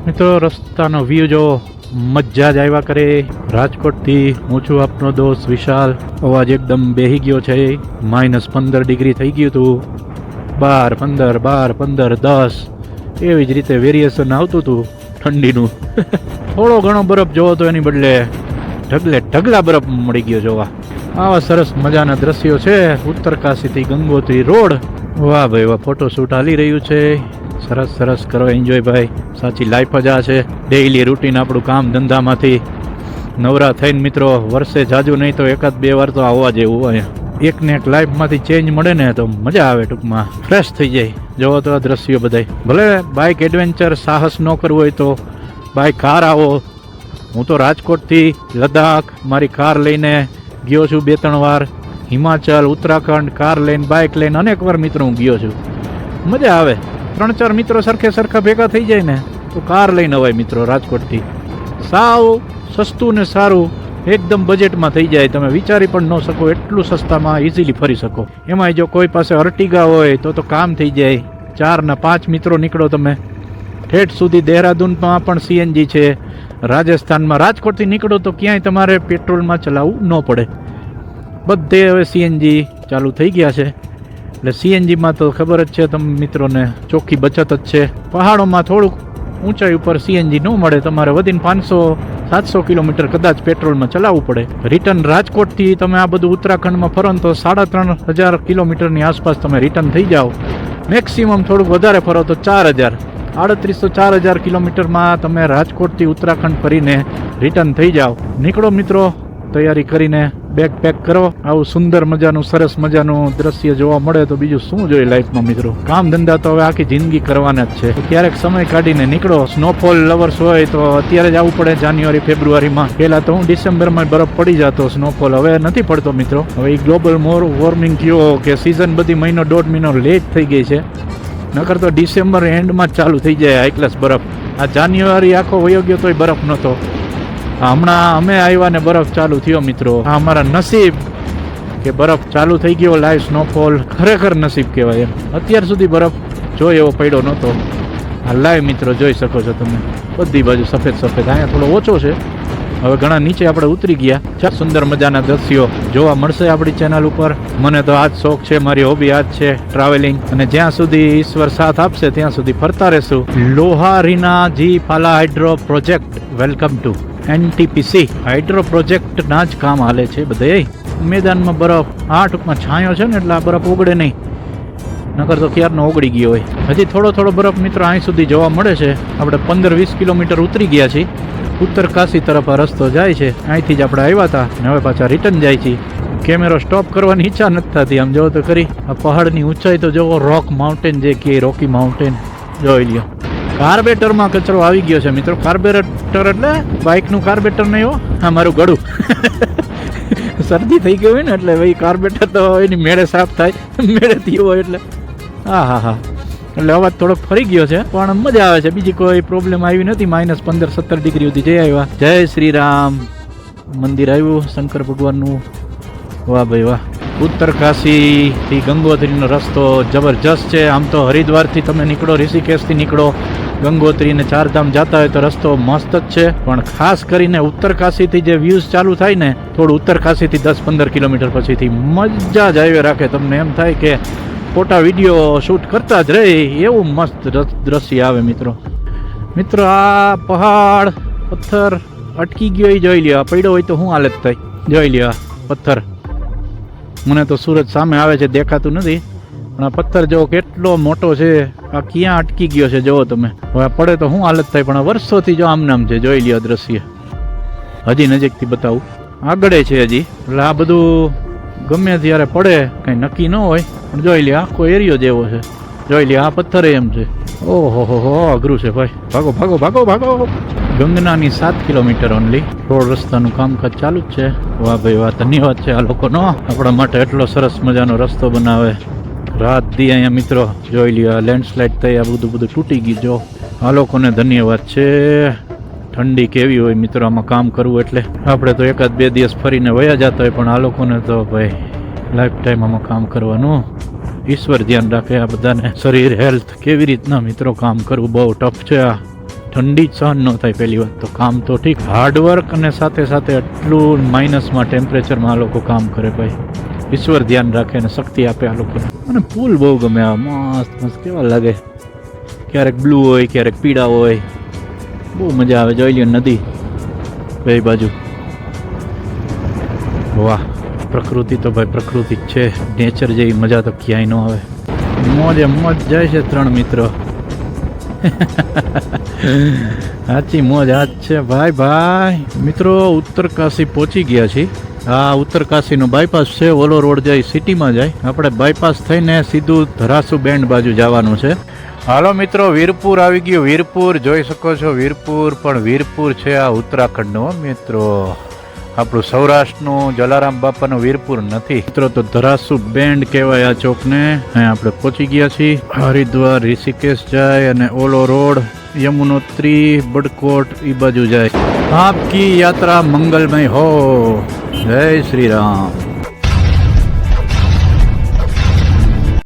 મિત્રો રસ્તાનો વ્યૂ જો મજા જ આવ્યા કરે. રાજકોટથી હું છું આપનો દોસ્ત વિશાલ. અવાજ એકદમ બેહી ગયો છે. -15 ડિગ્રી થઈ ગયું હતું. 12, 15, 10 એવી જ રીતે વેરિએશન આવતું હતું ઠંડીનું. થોડો ઘણો બરફ જોવો તો એની બદલે ઢગલા બરફ મળી ગયો જોવા. આવા સરસ મજાના દ્રશ્યો છે ઉત્તરકાશીથી ગંગોત્રી રોડ. વાહ ભાઈ વાહ, ફોટોશૂટ હાલી રહ્યું છે. સરસ સરસ કરો એન્જોય ભાઈ. સાચી લાઈફ જ આ છે. ડેઈલી રૂટીન આપણું કામ ધંધામાંથી નવરા થઈને મિત્રો વર્ષે જાજુ નહીં તો 1-2 વાર તો આવવા જેવું હોય. એક ને એક લાઈફમાંથી ચેન્જ મળે ને તો મજા આવે, ટૂંકમાં ફ્રેશ થઈ જાય. જોવો તો આ દ્રશ્યો બધાય. ભલે બાઇક એડવેન્ચર સાહસ ન કરવું હોય તો બાય કાર આવો. હું તો રાજકોટથી લદ્દાખ મારી કાર લઈને ગયો છું 2-3 વાર. હિમાચલ, ઉત્તરાખંડ કાર લઈને બાઇક લઈને અનેક વાર મિત્રો હું ગયો છું. મજા આવે. 3-4 મિત્રો સરખા ભેગા થઈ જાય ને તો કાર લઈને અવાય મિત્રો રાજકોટથી. સાવ સસ્તું ને સારું, એકદમ બજેટમાં થઈ જાય. તમે વિચારી પણ ન શકો એટલું સસ્તામાં ઇઝીલી ફરી શકો. એમાંય જો કોઈ પાસે અર્ટિગા હોય તો કામ થઈ જાય. 4 ને 5 મિત્રો નીકળો તમે. ઠેઠ સુધી દેહરાદૂનમાં પણ સીએનજી છે. રાજસ્થાનમાં રાજકોટથી નીકળો તો ક્યાંય તમારે પેટ્રોલમાં ચલાવવું ન પડે. બધે હવે સીએનજી ચાલુ થઈ ગયા છે. એટલે સીએનજીમાં તો ખબર જ છે તમે મિત્રોને, ચોખ્ખી બચત જ છે. પહાડોમાં થોડુંક ઊંચાઈ ઉપર સીએનજી ન મળે. તમારે વધીને 500-700 કિલોમીટર કદાચ પેટ્રોલમાં ચલાવવું પડે. રિટર્ન રાજકોટથી તમે આ બધું ઉત્તરાખંડમાં ફરો તો 3500 કિલોમીટરની આસપાસ તમે રિટર્ન થઈ જાઓ. મેક્સિમમ થોડુંક વધારે ફરો તો 4000, 3800-4000 કિલોમીટરમાં તમે રાજકોટથી ઉત્તરાખંડ ફરીને રિટર્ન થઈ જાઓ. નીકળો મિત્રો, તૈયારી કરીને બેગ પેક કરો. આવું સુંદર મજાનું સરસ મજાનું દ્રશ્ય જોવા મળે તો બીજું શું જોઈએ લાઈફમાં મિત્રો. કામ ધંધા તો હવે આખી જિંદગી કરવાના જ છે. ક્યારેક સમય કાઢીને નીકળો. સ્નોફોલ લવર્સ હોય તો અત્યારે જ આવવું પડે જાન્યુઆરી ફેબ્રુઆરીમાં. પહેલા તો હું ડિસેમ્બરમાં બરફ પડી જતો સ્નોફોલ, હવે નથી પડતો મિત્રો. હવે ગ્લોબલ વોર્મિંગ થયો કે સિઝન બધી 1.5 મહિનો લેટ થઈ ગઈ છે. નકર તો ડિસેમ્બર એન્ડમાં જ ચાલુ થઈ જાય હાઈ ક્લાસ બરફ. આ જાન્યુઆરી આખો વયો ગયો તોય બરફ નહોતો. હમણાં અમે આવ્યા ને બરફ ચાલુ થયો મિત્રો. આ અમારા નસીબ કે બરફ ચાલુ થઈ ગયો. લાઈવ સ્નોફોલ ખરેખર નસીબ કહેવાય. અત્યાર સુધી બરફ જોઈ એવો પડ્યો નહોતો. આ લાઈવ મિત્રો જોઈ શકો છો તમે. બધી બાજુ સફેદ. અહીંયા થોડો ઓછો છે. હવે ઘણા નીચે આપણે ઉતરી ગયા. સુંદર મજાના દ્રશ્યો જોવા મળશે આપણી ચેનલ ઉપર. મને તો આ જ શોખ છે, મારી હોબી આ જ છે ટ્રાવેલિંગ. અને જ્યાં સુધી ઈશ્વર સાથ આપશે ત્યાં સુધી ફરતા રહેશું. Loharinag Pala hydro project, welcome to NTPC. Hydro પ્રોજેક્ટના જ કામ હાલે છે બધે. મેદાનમાં બરફ, આ ટૂંકમાં છાંયો છે ને એટલે આ બરફ ઓગળે નહીં, નકર તો ક્યારનો ઓગળી ગયો હોય. હજી થોડો બરફ મિત્રો અહીં સુધી જોવા મળે છે. આપણે 15-20 કિલોમીટર ઉતરી ગયા છીએ. ઉત્તરકાશી તરફ આ રસ્તો જાય છે. અહીંથી જ આપણે આવ્યા હતા ને હવે પાછા રિટર્ન જાય છે. કેમેરો સ્ટોપ કરવાની ઈચ્છા નથી થતી. આમ જોવો તો ખરી આ પહાડની ઊંચાઈ તો જોવો. રોક માઉન્ટેન જે કે રોકી માઉન્ટેન જોઈ લ્યો. કાર્બેટરમાં કચરો આવી ગયો છે મિત્રો. કાર્બેટર એટલે બાઇકનું કાર્બેટર નહીં હો, હા મારું ગળું. શરદી થઈ ગઈ હોય ને એટલે ભાઈ કાર્બેટર તો એની મેળે સાફ થાય, મેળેથી હોય એટલે હા એટલે અવાજ થોડોક ફરી ગયો છે પણ મજા આવે છે. બીજી કોઈ પ્રોબ્લેમ આવી નથી. -15-17 ડિગ્રી સુધી જઈ આવ્યા. જય શ્રી રામ મંદિર આવ્યું શંકર ભગવાનનું. વાહ ભાઈ વાહ. ઉત્તરકાશીથી ગંગોત્રીનો રસ્તો જબરજસ્ત છે. આમ તો હરિદ્વારથી તમે નીકળો, ઋષિકેશથી નીકળો, ગંગોત્રીને 4 ધામ જતા હોય તો રસ્તો મસ્ત જ છે. પણ ખાસ કરીને ઉત્તરકાશીથી જે વ્યૂઝ ચાલુ થાય ને, થોડું ઉત્તરકાશીથી 10-15 કિલોમીટર પછીથી મજા જ આવી રાખે. તમને એમ થાય કે ફોટા વિડીયો શૂટ કરતા જ રહે એવું મસ્ત દ્રશ્ય આવે મિત્રો. આ પહાડ પથ્થર અટકી ગયો એ જોઈ લ્યો. પડ્યો હોય તો શું હાલત થાય જોઈ લ્યો. આ પથ્થર, મને તો સૂરજ સામે આવે છે દેખાતું નથી, પણ આ પથ્થર જો કેટલો મોટો છે. આ ક્યાં અટકી ગયો છે જોવો તમે. હવે પડે તો શું હાલત થાય. પણ વર્ષોથી જો આમ છે જોઈ લ્યો દ્રશ્ય. હજી નજીકથી બતાવું. આગળ છે હજી. એટલે આ બધું ગમે ત્યારે પડે કંઈ નક્કી ન હોય. પણ જોઈ લ્યો આખો એરિયો જેવો છે. જોઈ લ્યો આ પથ્થર એમ છે. ઓહો અઘરું છે ભાઈ. ભાગો. ગંગનાની 7 કિલોમીટર ઓનલી. રોડ રસ્તાનું કામકાજ ચાલુ જ છે. વાહ ભાઈ વાહ, ધન્યવાદ છે આ લોકોનો આપણા માટે એટલો સરસ મજાનો રસ્તો બનાવે. રાત દી અહીંયા મિત્રો જોઈ લ્યો. લેન્ડસ્લાઇડ થઈ આ બધું તૂટી ગયું. જો આ લોકોને ધન્યવાદ છે. ઠંડી કેવી હોય મિત્રો આમાં કામ કરવું એટલે. આપણે તો 1-2 દિવસ ફરીને વયા જતા હોય, પણ આ લોકોને તો ભાઈ લાઈફ ટાઈમ આમાં કામ કરવાનું. ઈશ્વર ધ્યાન રાખે આ બધાને. શરીર હેલ્થ કેવી રીતના મિત્રો કામ કરવું બહુ ટફ છે. આ ઠંડી સહન ન થાય. પહેલી વાત તો કામ તો ઠીક, હાર્ડવર્ક અને સાથે સાથે એટલું માઇનસમાં ટેમ્પરેચરમાં આ લોકો કામ કરે ભાઈ. ઈશ્વર ધ્યાન રાખે અને શક્તિ આપે આ લોકોને. અને ફૂલ બહુ ગમે આ, મસ્ત મસ્ત કેવા લાગે. ક્યારેક બ્લુ હોય, ક્યારેક પીળા હોય, બહુ મજા આવે. જોઈ લ્યો નદી બે બાજુ. વાહ, પ્રકૃતિ તો ભાઈ પ્રકૃતિ જ છે. નેચર જેવી મજા તો ક્યાંય ન આવે. મોજે મોજ જાય છે ત્રણ મિત્રો. સાચી મોજ આજ છે ભાઈ. ભાઈ મિત્રો ઉત્તરકાશી પહોંચી ગયા છીએ. આ ઉત્તરકાશીનો બાયપાસ છે. ઓલો રોડ જાય સિટીમાં જાય. આપણે બાયપાસ થઈને સીધું ધરાસુ બેન્ડ બાજુ જવાનું છે. હાલો મિત્રો, વીરપુર આવી ગયું. વીરપુર જોઈ શકો છો. વીરપુર પણ વીરપુર છે આ ઉત્તરાખંડનું મિત્રો. આપણું સૌરાષ્ટ્રનું જલારામ બાપાનું વીરપુર નથી મિત્રો. તો ધરાસુ બેન્ડ કહેવાય આ ચોકને. અહીં આપણે પહોંચી ગયા છીએ. હરિદ્વાર ઋષિકેશ જાય અને ઓલો રોડ યમુનોત્રી બડકોટ એ બાજુ જાય. આપકી યાત્રા મંગલમય હો. જય શ્રી રામ.